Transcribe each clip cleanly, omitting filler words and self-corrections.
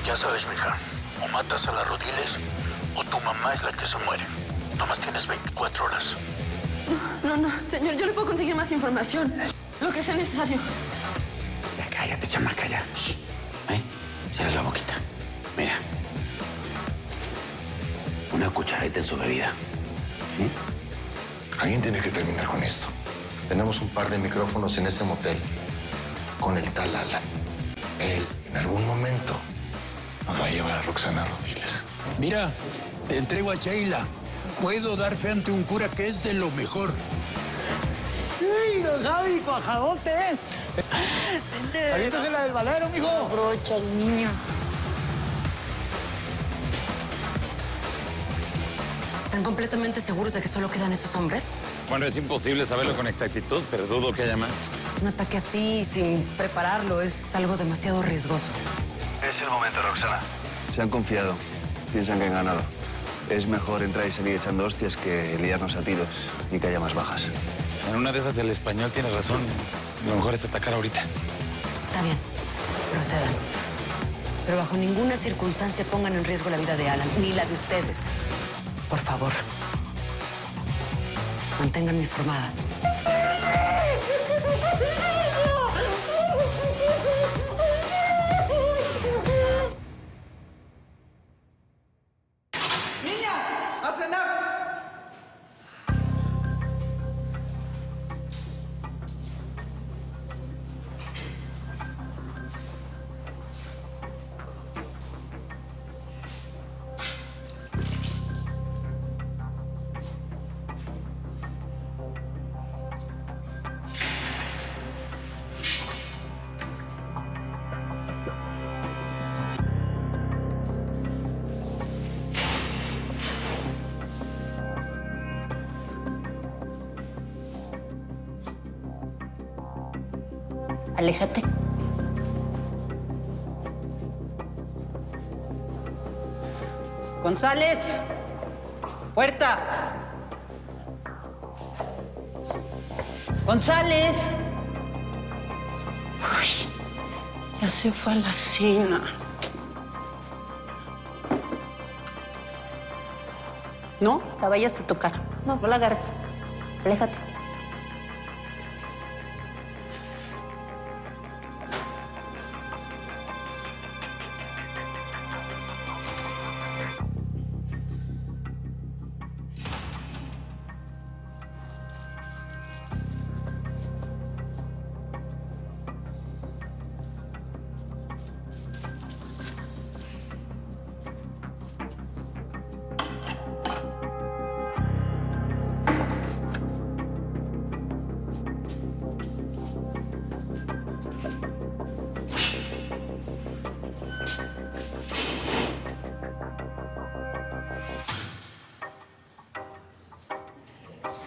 Ya sabes, mija, o matas a la Rodiles o tu mamá es la que se muere. Nomás tienes 24 horas. No, señor, yo le puedo conseguir más información. Lo que sea necesario. Ya cállate, chamaca, ya. Shh. Cierra la boquita. Mira. Una cucharadita en su bebida. Alguien tiene que terminar con esto. Tenemos un par de micrófonos en ese motel con el tal Alan. Él, en algún momento, nos va a llevar a Roxana Rodiles. Mira, te entrego a Sheila. Puedo dar fe ante un cura que es de lo mejor. ¡Uy, don Javi, cuajadote! Aviéntase la del valero, mijo. Aprovecha el niño. ¿Están completamente seguros de que solo quedan esos hombres? Bueno, es imposible saberlo con exactitud, pero dudo que haya más. Un ataque así, sin prepararlo, es algo demasiado riesgoso. Es el momento, Roxana. Se han confiado. Piensan que han ganado. Es mejor entrar y salir echando hostias que liarnos a tiros y que haya más bajas. En una de esas el español tiene razón. Lo mejor es atacar ahorita. Está bien, procedan. Pero bajo ninguna circunstancia pongan en riesgo la vida de Alan, ni la de ustedes. Por favor. Manténganme informada. Aléjate. González. Puerta. González. Uy, ya se fue a la cena. No, la vayas a tocar. No la agarres. Aléjate.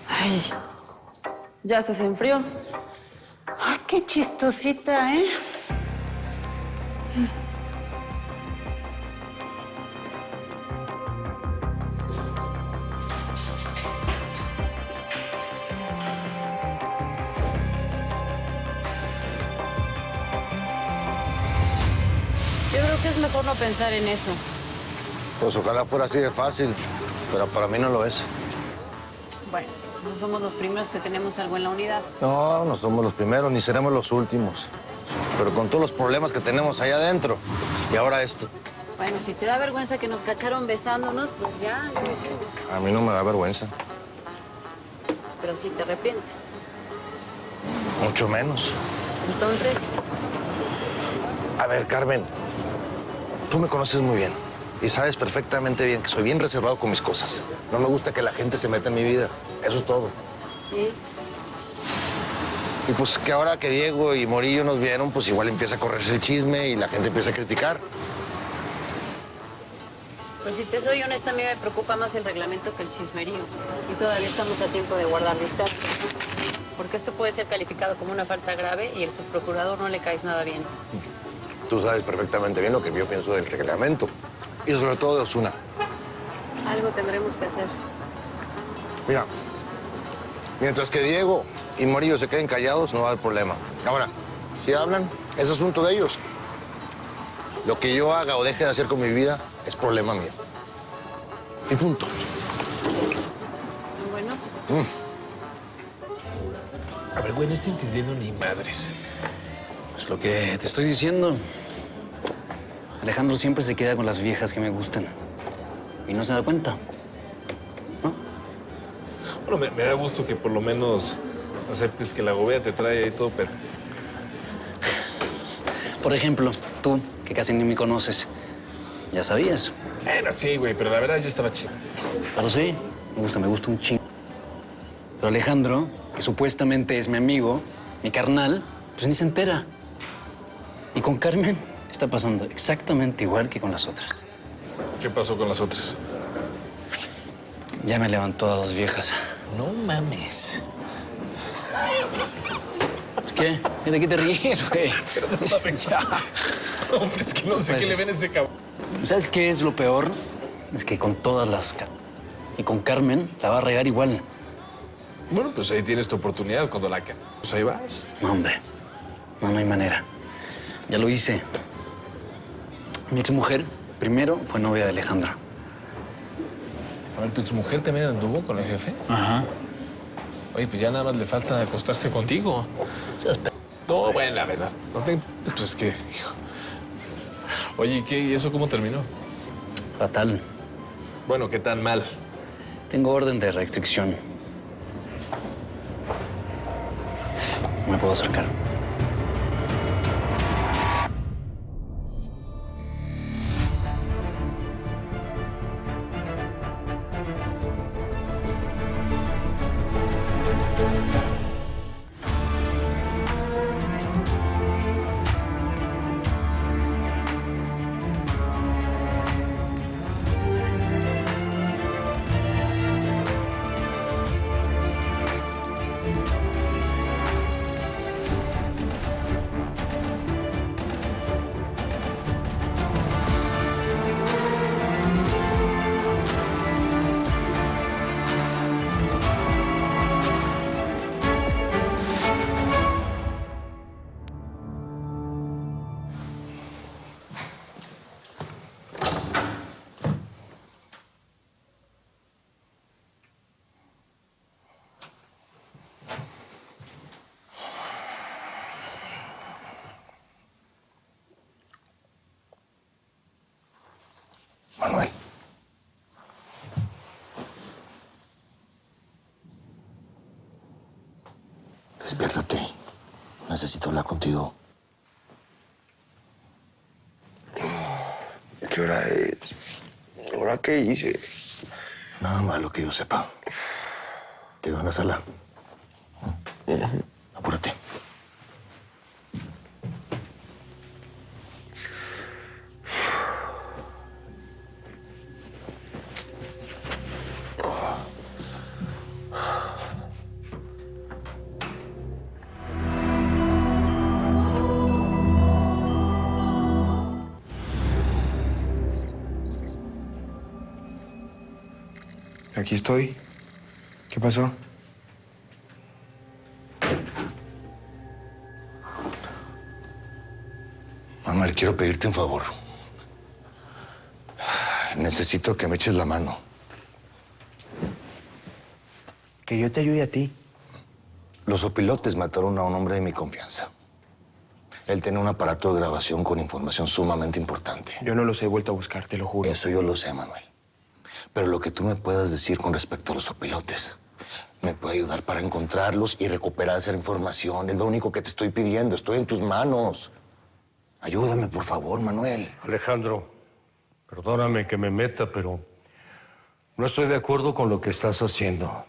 Ay, ya se enfrió. Ay, qué chistosita, ¿eh? Yo creo que es mejor no pensar en eso. Pues ojalá fuera así de fácil, pero para mí no lo es. Bueno, no somos los primeros que tenemos algo en la unidad. No, no somos los primeros, ni seremos los últimos. Pero con todos los problemas que tenemos allá adentro, y ahora esto. Bueno, si te da vergüenza que nos cacharon besándonos, pues ya lo hicimos. A mí no me da vergüenza, Pero si te arrepientes. mucho menos. Entonces, A ver, Carmen, tú me conoces muy bien y sabes perfectamente bien que soy bien reservado con mis cosas. No me gusta que la gente se meta en mi vida, eso es todo. ¿sí? Y pues que ahora que Diego y Morillo nos vieron, pues igual empieza a correrse el chisme y la gente empieza a criticar. Pues si te soy honesta, a mí me preocupa más el reglamento que el chismerío. Y todavía estamos a tiempo de guardar distancia. Porque esto puede ser calificado como una falta grave y el subprocurador no le caes nada bien. Tú sabes perfectamente bien lo que yo pienso del reglamento. Y sobre todo de Osuna. Algo tendremos que hacer. Mira, mientras que Diego y Morillo se queden callados, no va a haber problema. Ahora, si hablan, es asunto de ellos. Lo que yo haga o deje de hacer con mi vida es problema mío. Y punto. Buenos. A ver, güey, no estoy entendiendo ni madres. Pues lo que te estoy diciendo. Alejandro siempre se queda con las viejas que me gustan. Y no se da cuenta. ¿No? Bueno, me da gusto que por lo menos aceptes que la gobea te trae y todo, pero... Por ejemplo, tú, que casi ni me conoces, ya sabías. Bueno, sí, güey, pero la verdad yo estaba chido. Pero sí, me gusta un chingo. Pero Alejandro, que supuestamente es mi amigo, mi carnal, pues ni se entera. Y con Carmen está pasando exactamente igual que con las otras. ¿Qué pasó con las otras? Ya me levantó a dos viejas. No mames. ¿Qué? ¿De qué te ríes, güey? Pero no mames. No, hombre, es que no sé Pues, qué le ven a ese cabrón. ¿Sabes qué es lo peor? Es que con todas las... Y con Carmen la va a regar igual. Bueno, pues ahí tienes tu oportunidad cuando la... Pues ahí vas. No, hombre. No hay manera. Ya lo hice. Mi exmujer primero fue novia de Alejandro. A ver, ¿tu exmujer también anduvo con el jefe? Ajá. Oye, pues ya nada más le falta acostarse contigo. No, bueno, la verdad. No te... Pues es que... Hijo. Oye, ¿y eso cómo terminó? Fatal. Bueno, ¿qué tan mal? Tengo orden de restricción. No me puedo acercar. Manuel. Despiértate. Necesito hablar contigo. ¿Qué hora es? ¿Ahora qué hice? Nada malo que yo sepa. Te veo en la sala. Apúrate. Aquí estoy. ¿Qué pasó? Manuel, quiero pedirte un favor. Necesito que me eches la mano. Que yo te ayude a ti. Los opilotes mataron a un hombre de mi confianza. Él tenía un aparato de grabación con información sumamente importante. Yo no los he vuelto a buscar, te lo juro. Eso yo lo sé, Manuel. Pero lo que tú me puedas decir con respecto a los opilotes me puede ayudar para encontrarlos y recuperar esa información. Es lo único que te estoy pidiendo. Estoy en tus manos. Ayúdame, por favor, Manuel. Alejandro, perdóname que me meta, pero no estoy de acuerdo con lo que estás haciendo.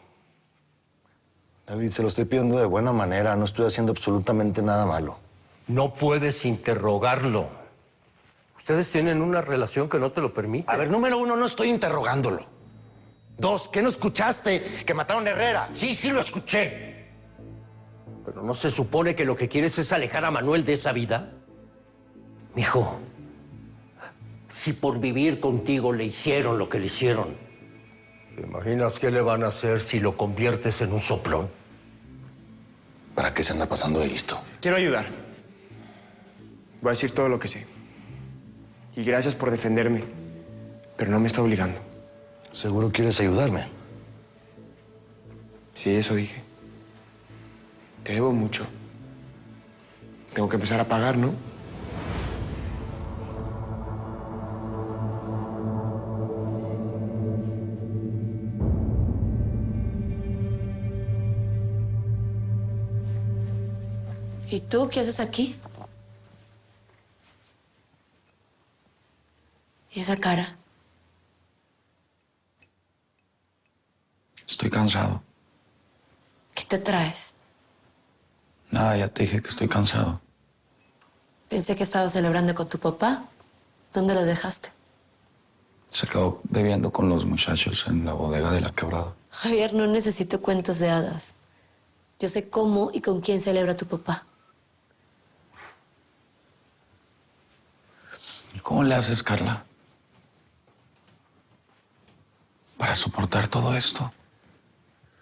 David, se lo estoy pidiendo de buena manera. No estoy haciendo absolutamente nada malo. No puedes interrogarlo. Ustedes tienen una relación que no te lo permite. A ver, número uno, no estoy interrogándolo. Dos, ¿qué no escuchaste? Que mataron a Herrera. Sí, sí lo escuché. Pero ¿no se supone que lo que quieres es alejar a Manuel de esa vida? Mijo, si por vivir contigo le hicieron lo que le hicieron, ¿te imaginas qué le van a hacer si lo conviertes en un soplón? ¿Para qué se anda pasando de listo? Quiero ayudar. Voy a decir todo lo que sé. Y gracias por defenderme. Pero no me está obligando. ¿Seguro quieres ayudarme? Sí, eso dije. Te debo mucho. Tengo que empezar a pagar, ¿no? ¿Y tú qué haces aquí? ¿Y esa cara? Estoy cansado. ¿Qué te traes? Nada, ya te dije que estoy cansado. Pensé que estabas celebrando con tu papá. ¿Dónde lo dejaste? Se quedó bebiendo con los muchachos en la bodega de la Quebrada. Javier, no necesito cuentos de hadas. Yo sé cómo y con quién celebra tu papá. ¿Y cómo le haces, Carla? Para soportar todo esto.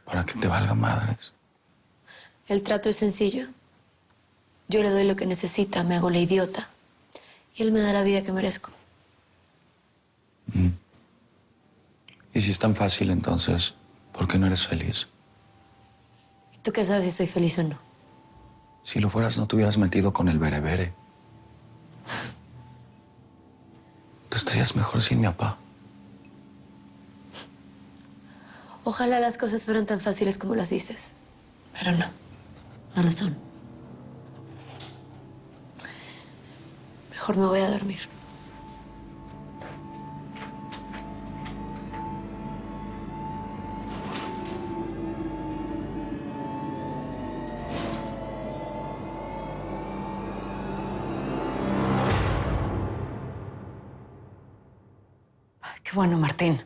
Para que te valga madres. El trato es sencillo. Yo le doy lo que necesita, me hago la idiota. Y él me da la vida que merezco. Y si es tan fácil, entonces, ¿por qué no eres feliz? ¿Y tú qué sabes si soy feliz o no? Si lo fueras, no te hubieras metido con el berebere. Tú estarías mejor sin mi papá. Ojalá las cosas fueran tan fáciles como las dices. Pero no, no lo son. Mejor me voy a dormir. Qué bueno, Martín.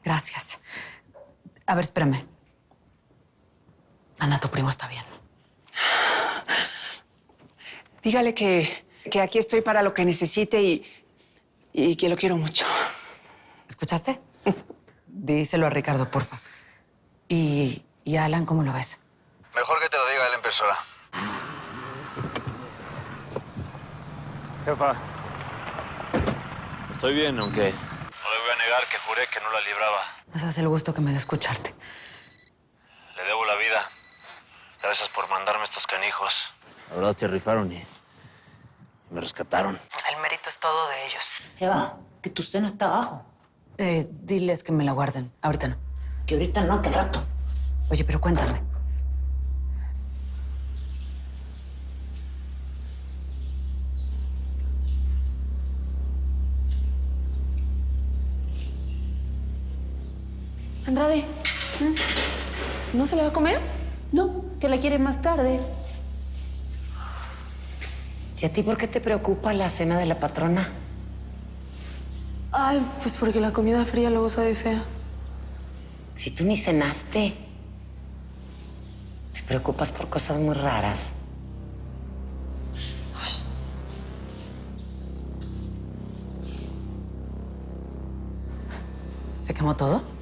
Gracias. A ver, espérame. Ana, tu primo está bien. Dígale que aquí estoy para lo que necesite y que lo quiero mucho. ¿Escuchaste? Díselo a Ricardo, porfa. ¿Y a Alan cómo lo ves? Mejor que te lo diga él en persona. Jefa, estoy bien, aunque no le voy a negar que juré que no la libraba. No sabes el gusto que me da escucharte. Le debo la vida. Gracias por mandarme estos canijos. La verdad se rifaron y me rescataron. El mérito es todo de ellos. Eva, que tu cena está abajo. Diles que me la guarden. Ahorita no. Que ahorita no, que al rato. Oye, pero cuéntame. Andrade, ¿no se le va a comer? No, que la quiere más tarde. ¿Y a ti por qué te preocupa la cena de la patrona? Ay, pues porque la comida fría luego sabe fea. Si tú ni cenaste. Te preocupas por cosas muy raras. ¿Se quemó todo?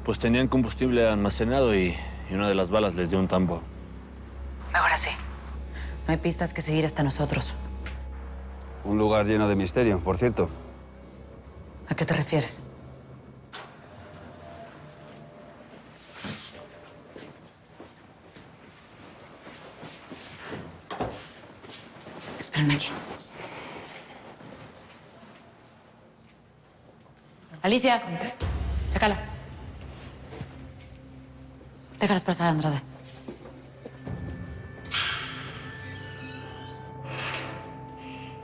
Pues tenían combustible almacenado y una de las balas les dio un tambo. Mejor así. No hay pistas que seguir hasta nosotros. Un lugar lleno de misterio, por cierto. ¿A qué te refieres? Espérenme aquí. Alicia, sácala. Déjalas pasar, Andrade.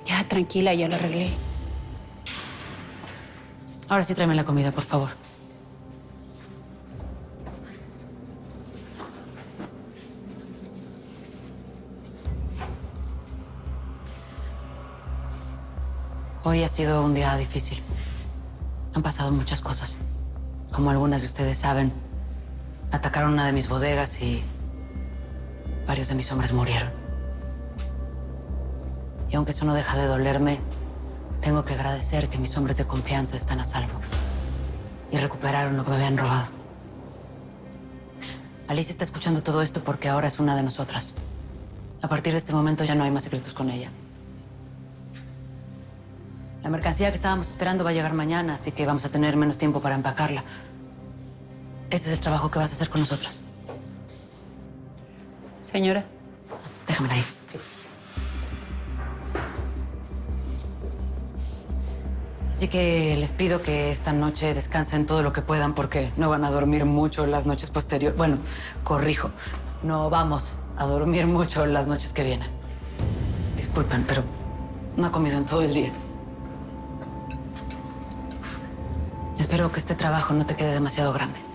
Ya, tranquila, ya lo arreglé. Ahora sí tráeme la comida, por favor. Hoy ha sido un día difícil. Han pasado muchas cosas. Como algunas de ustedes saben, atacaron una de mis bodegas y varios de mis hombres murieron. Y aunque eso no deja de dolerme, tengo que agradecer que mis hombres de confianza están a salvo y recuperaron lo que me habían robado. Alicia está escuchando todo esto porque ahora es una de nosotras. A partir de este momento ya no hay más secretos con ella. La mercancía que estábamos esperando va a llegar mañana, así que vamos a tener menos tiempo para empacarla. Ese es el trabajo que vas a hacer con nosotros. Señora. Déjamela ahí. Así que les pido que esta noche descansen todo lo que puedan porque no van a dormir mucho las noches posteriores. Bueno, corrijo, no vamos a dormir mucho las noches que vienen. Disculpen, pero no he comido en todo el día. Espero que este trabajo no te quede demasiado grande.